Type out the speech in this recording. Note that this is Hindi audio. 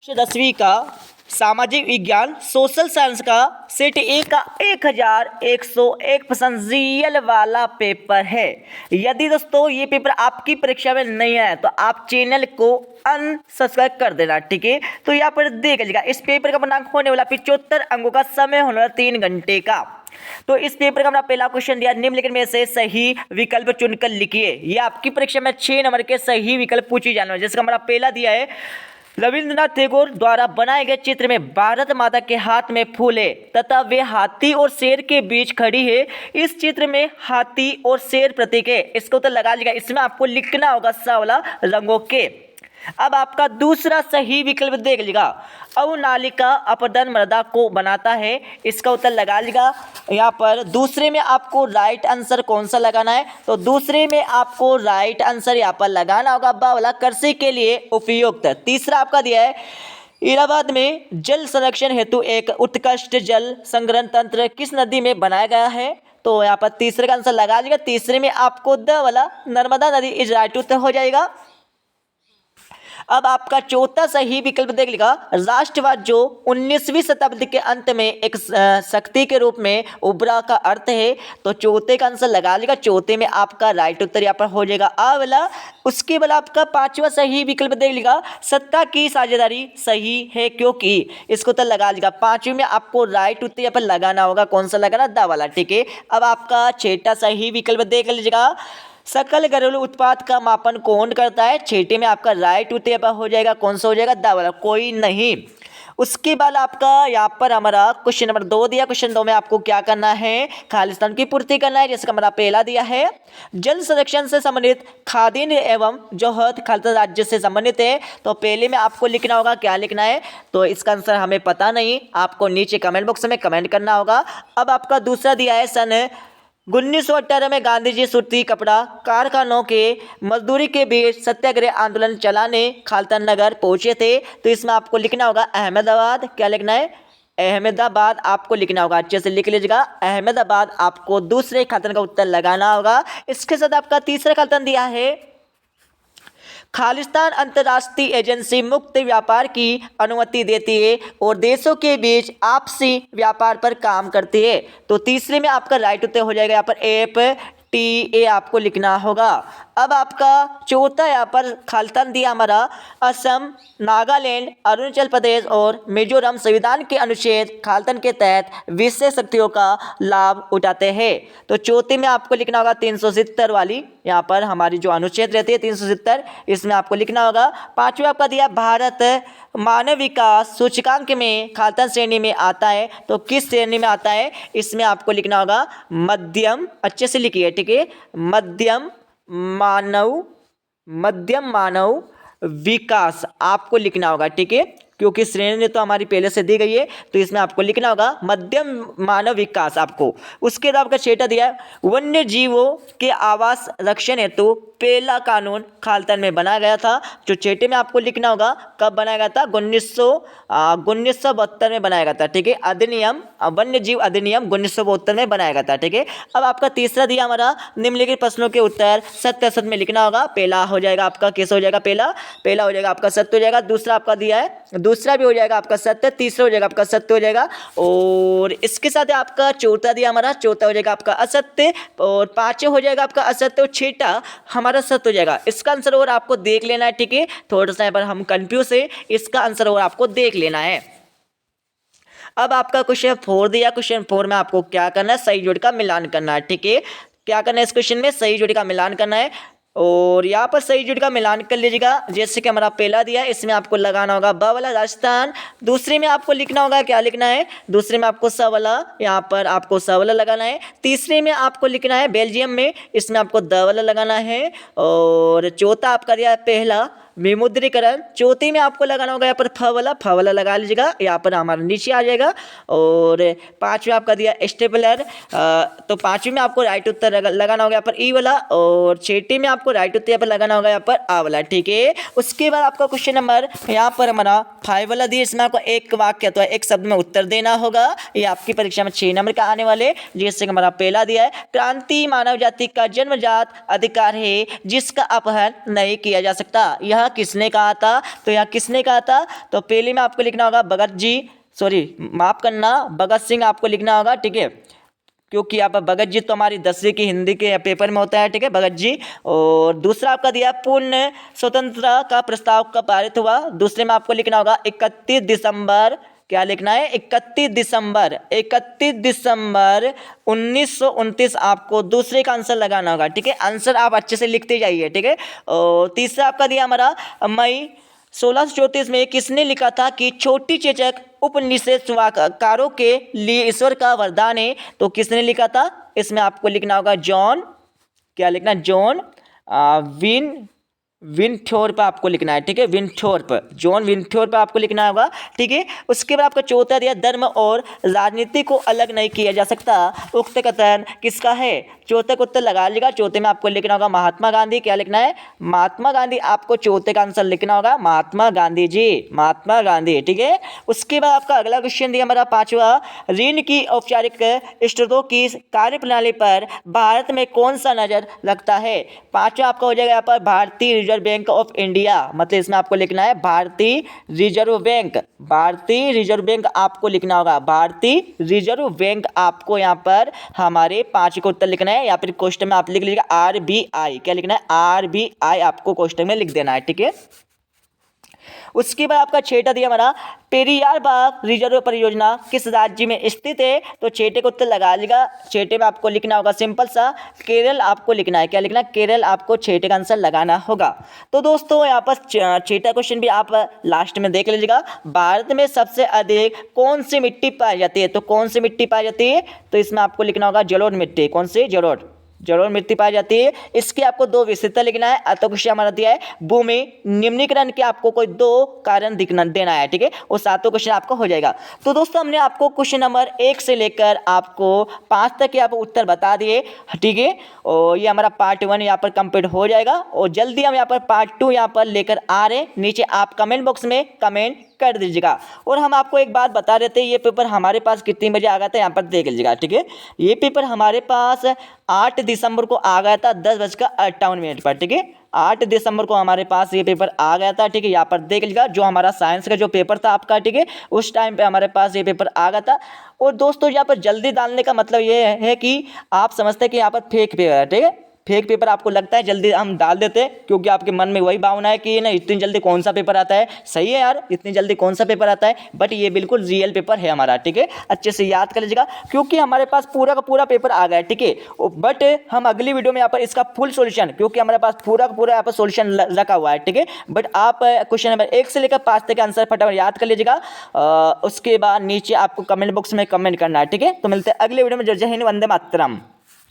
10वीं का सामाजिक विज्ञान सोशल साइंस का सेट ए का 1101 रियल वाला पेपर है। यदि दोस्तों ये पेपर आपकी परीक्षा में नहीं आया तो आप चैनल को अनसब्सक्राइब कर देना, ठीक है। तो यहाँ पर देख लीजिएगा, इस पेपर का पूर्णांक होने वाला 75 अंकों का, समय होने वाला 3 घंटे का। तो इस पेपर का हमारा पहला क्वेश्चन दिया, निम्नलिखित में से सही विकल्प चुनकर लिखिए। ये आपकी परीक्षा में 6 नंबर के सही विकल्प पूछे जाने वाले, जिसका हमारा पहला दिया है, रविंद्रनाथ टैगोर द्वारा बनाए गए चित्र में भारत माता के हाथ में फूल है तथा वे हाथी और शेर के बीच खड़ी है। इस चित्र में हाथी और शेर प्रतीक है। इसको तो लगा लीजिएगा, इसमें आपको लिखना होगा सा वाला रंगों के। अब आपका दूसरा सही विकल्प देख लीजिएगा, अवनालिका अपरदन मृदा को बनाता है। इसका उत्तर लगा लीजिएगा। यहाँ पर दूसरे में आपको राइट आंसर कौन सा लगाना है, तो दूसरे में आपको राइट आंसर यहाँ पर लगाना होगा बा वाला, कृषि के लिए उपयुक्त। तीसरा आपका दिया है, इलाहाबाद में जल संरक्षण हेतु एक उत्कृष्ट जल संग्रहण तंत्र किस नदी में बनाया गया है। तो यहाँ पर तीसरे का आंसर लगा लीजिएगा। तीसरे में आपको द वाला नर्मदा नदी इज राइट उत्तर हो जाएगा। अब आपका चौथा सही विकल्प देख लिखा, राष्ट्रवाद जो 19वीं शताब्दी के अंत में एक शक्ति के रूप में उभरा का अर्थ है। तो चौथे का आंसर लगा लेगा। चौथे में आपका राइट उत्तर यहाँ पर हो जाएगा आ वाला। उसके बाद आपका पांचवा सही विकल्प देख लिखा, सत्ता की साझेदारी सही है क्योंकि। इसको तो लगा लेगा। पांचवें में आपको राइट उत्तर यहाँ पर लगाना होगा, कौन सा लगाना, दा वाला, ठीक है। अब आपका छठा सही विकल्प देख लीजिएगा, सकल घरेलू उत्पाद का मापन कौन करता है। छठे में आपका राइट उत्तर हो जाएगा, कौन सा हो जाएगा, दा वाला, कोई नहीं। उसके बाद आपका यहाँ पर हमारा क्वेश्चन नंबर 2 दिया। क्वेश्चन 2 में आपको क्या करना है, खालिस्तान की पूर्ति करना है, जिसका हमारा पहला दिया है, जल संरक्षण से संबंधित खादीन एवं जोहद खालिस्तान राज्य से संबंधित है। तो पहले में आपको लिखना होगा, क्या लिखना है, तो इसका आंसर हमें पता नहीं, आपको नीचे कमेंट बॉक्स में कमेंट करना होगा। अब आपका दूसरा दिया है, सन 1918 में गांधी जी सूती कपड़ा कारखानों के मजदूरी के बीच सत्याग्रह आंदोलन चलाने खालिस्तान नगर पहुंचे थे। तो इसमें आपको लिखना होगा अहमदाबाद, क्या लिखना है, अहमदाबाद आपको लिखना होगा, अच्छे से लिख लीजिएगा अहमदाबाद। आपको दूसरे खालिस्तान का उत्तर लगाना होगा। इसके साथ आपका तीसरा खालिस्तान दिया है, खालिस्तान अंतर्राष्ट्रीय एजेंसी मुक्त व्यापार की अनुमति देती है और देशों के बीच आपसी व्यापार पर काम करती है। तो तीसरे में आपका राइट उत्तर हो जाएगा, यहाँ पर FTA आपको लिखना होगा। अब आपका चौथा यहाँ पर खालिस्तान दिया हमारा, असम, नागालैंड, अरुणाचल प्रदेश और मिजोरम संविधान के अनुच्छेद खालिस्तान के तहत विशेष शक्तियों का लाभ उठाते हैं। तो चौथे में आपको लिखना होगा 370 वाली, यहाँ पर हमारी जो अनुच्छेद रहती है 370, इसमें आपको लिखना होगा। पांचवा आपका दिया, भारत मानव विकास सूचकांक में खालिस्तान श्रेणी में आता है। तो किस श्रेणी में आता है, इसमें आपको लिखना होगा मध्यम, अच्छे से लिखिए, ठीक है, मध्यम मानव विकास आपको लिखना होगा, ठीक है, क्योंकि श्रेणी तो हमारी पहले से दी गई है। तो इसमें आपको लिखना होगा मध्यम मानव विकास आपको। उसके बाद आपका छठा दिया, वन्य जीवों के आवास रक्षण हेतु पहला कानून खालिस्तान में बनाया गया था। जो छठे में आपको लिखना होगा, कब बनाया गया था, 1972 में बनाया गया था, ठीक है, अधिनियम, वन्य जीव अधिनियम 1972 में बनाया गया था, ठीक है। अब आपका तीसरा दिया हमारा, निम्नलिखित प्रश्नों के उत्तर सत्य असत्य में लिखना होगा। पहला हो जाएगा आपका, कैसे हो जाएगा, पहला हो जाएगा आपका सत्य हो जाएगा। दूसरा आपका दिया है, दूसरा भी हो जाएगा आपका सत्य। तीसरा हो जाएगा आपका सत्य हो जाएगा। और इसके साथ आपका चौथा दिया हमारा, चौथा हो जाएगा आपका असत्य, और पांचवा हो जाएगा आपका असत्य, और छठा हमारा सत्य हो जाएगा। इसका आंसर और आपको देख लेना है, ठीक है, थोड़ा सा यहाँ पर हम कंफ्यूज है, इसका आंसर और आपको देख लेना है। अब आपका क्वेश्चन 4 दिया। क्वेश्चन 4 में आपको क्या करना है, सही जोड़ी का मिलान करना है, ठीक है। क्या करना है इस क्वेश्चन में, सही जोड़ी का मिलान करना है। और यहाँ पर सही जोड़ी का मिलान कर लीजिएगा। जैसे कि हमारा पहला दिया है, इसमें आपको लगाना होगा ब वाला राजस्थान। दूसरे में आपको लिखना होगा, क्या लिखना है, दूसरे में आपको स वाला, यहाँ पर आपको स वाला लगाना है। तीसरे में आपको लिखना है बेल्जियम में, इसमें आपको द वाला लगाना है। और चौथा आपका दिया है पहला विमुद्रीकरण, चौथी में आपको लगाना होगा यहाँ पर फ वाला लगा लीजिएगा, यहाँ पर हमारा नीचे आ जाएगा। और पांचवें आपका दिया स्टेपलर, तो पांचवें में आपको राइट उत्तर लगाना होगा यहाँ पर ई वाला। और छठे में आपको राइट उत्तर यहाँ पर लगाना होगा यहाँ पर आ वाला, ठीक है। उसके बाद आपका क्वेश्चन नंबर यहाँ पर हमारा 5 वाला दिया, इसमें आपको एक वाक्य अथवा एक शब्द में उत्तर देना होगा। ये आपकी परीक्षा में 6 नंबर का आने वाले। जैसे हमारा पहला दिया है, क्रांति मानव जाति का जन्मजात अधिकार है जिसका अपहरण नहीं किया जा सकता। यह था, किसने कहा था, तो यहाँ किसने कहा था, तो पहले में आपको लिखना होगा माफ करना, भगत सिंह आपको लिखना होगा, ठीक है, क्योंकि यहाँ पर भगत जी तो हमारी 10वीं की हिंदी के पेपर में होता है, ठीक है, भगत जी। और दूसरा आपका दिया पूर्ण स्वतंत्रता का प्रस्ताव कब पारित हुआ, दूसरे में आपको लिखना होगा 31 दिसंबर, क्या लिखना है, 31 दिसंबर 1929 आपको दूसरे का आंसर लगाना होगा, ठीक है, आंसर आप अच्छे से लिखते जाइए, ठीक है। और तीसरा आपका दिया हमारा मई 1634 में किसने लिखा था कि छोटी चेचक उपनिषद स्वाकारों के लिए ईश्वर का वरदान है, तो किसने लिखा था, इसमें आपको लिखना होगा जॉन, क्या लिखना है, जॉन विनथोर्प आपको लिखना है, ठीक है, विनथोर्प, जॉन विनथोर्प आपको लिखना होगा, ठीक है। उसके बाद आपका चौथा दिया धर्म और राजनीति को अलग नहीं किया जा सकता, उक्त कथन किसका है, चौथे का उत्तर लगा लीजिएगा, चौथे में आपको लिखना होगा महात्मा गांधी, क्या लिखना है, महात्मा गांधी, आपको चौथे का आंसर लिखना होगा महात्मा गांधी जी, महात्मा गांधी, ठीक है। उसके बाद आपका अगला क्वेश्चन दिया हमारा पांचवा, ऋण की औपचारिक स्रोतों की कार्यप्रणाली पर भारत में कौन सा नजर रखता है, पांचवा आपका हो जाएगा यहाँ पर भारतीय रिजर्व बैंक ऑफ इंडिया, मतलब इसमें आपको लिखना है भारतीय रिजर्व बैंक, भारतीय रिजर्व बैंक आपको लिखना होगा, भारतीय रिजर्व बैंक आपको यहाँ पर हमारे पांच को उत्तर लिखना है, या फिर क्वेश्चन में आप लिख लीजिएगा आरबीआई, क्या लिखना है, आरबीआई आपको क्वेश्चन में लिख देना है, ठीक है। उसके बाद आपका छठा दिया हमारा पेरियार बाग रिजर्व परियोजना किस राज्य में स्थित है, तो छठे को उत्तर लगा लीजिएगा, छठे में आपको लिखना होगा सिंपल सा केरल आपको लिखना है, क्या लिखना है, केरल आपको छठे का आंसर लगाना होगा। तो दोस्तों यहाँ पर छठा क्वेश्चन भी आप लास्ट में देख लीजिएगा, भारत में सबसे अधिक कौन सी मिट्टी पाई जाती है, तो कौन सी मिट्टी पाई जाती है, तो इसमें आपको लिखना होगा जलोढ़ मिट्टी, कौन सी, जलोढ़ मिट्टी पाई जाती है। इसके आपको दो विशेषता लिखना है, अतः क्वेश्चन हमारा दिया है भूमि निम्नीकरण के आपको कोई दो कारण देना है, ठीक है, वो सातों क्वेश्चन आपको हो जाएगा। तो दोस्तों हमने आपको क्वेश्चन नंबर 1 से लेकर आपको 5 तक के आप उत्तर बता दिए, ठीक है, और ये हमारा पार्ट 1 यहाँ पर कंप्लीट हो जाएगा, और जल्दी हम यहाँ पर पार्ट 2 यहाँ पर लेकर आ रहे हैं, नीचे आप कमेंट बॉक्स में कमेंट कर दीजिएगा। और हम आपको एक बात बता देते हैं, ये पेपर हमारे पास कितने बजे आ गया था, यहाँ पर देख लीजिएगा, ठीक है, ये पेपर हमारे पास 8 दिसंबर को आ गया था 10:58 पर, ठीक है, 8 दिसंबर को हमारे पास ये पेपर आ गया था, ठीक है, यहाँ पर देख लीजिएगा, जो हमारा साइंस का जो पेपर था आपका, ठीक है, उस टाइम पे हमारे पास ये पेपर आ गया था। और दोस्तों यहाँ पर जल्दी डालने का मतलब ये है कि आप समझते हैं कि यहाँ पर फेक पेपर है, ठीक है, फेक पेपर आपको लगता है जल्दी हम डाल देते हैं, क्योंकि आपके मन में वही भावना है कि ना इतनी जल्दी कौन सा पेपर आता है, सही है यार, इतनी जल्दी कौन सा पेपर आता है, बट ये बिल्कुल रियल पेपर है हमारा, ठीक है, अच्छे से याद कर लीजिएगा, क्योंकि हमारे पास पूरा का पूरा पेपर आ गया है, ठीक है। बट हम अगली वीडियो में यहाँ पर इसका फुल सोल्यूशन, क्योंकि हमारे पास पूरा का पूरा यहाँ पर सोल्यूशन रखा हुआ है, ठीक है, बट आप क्वेश्चन नंबर 1 से लेकर 5 तक आंसर फटाफट याद कर लीजिएगा, उसके बाद नीचे आपको कमेंट बॉक्स में कमेंट करना है, ठीक है। तो मिलते हैं अगले वीडियो में, जय हिंद, वंदे मातरम।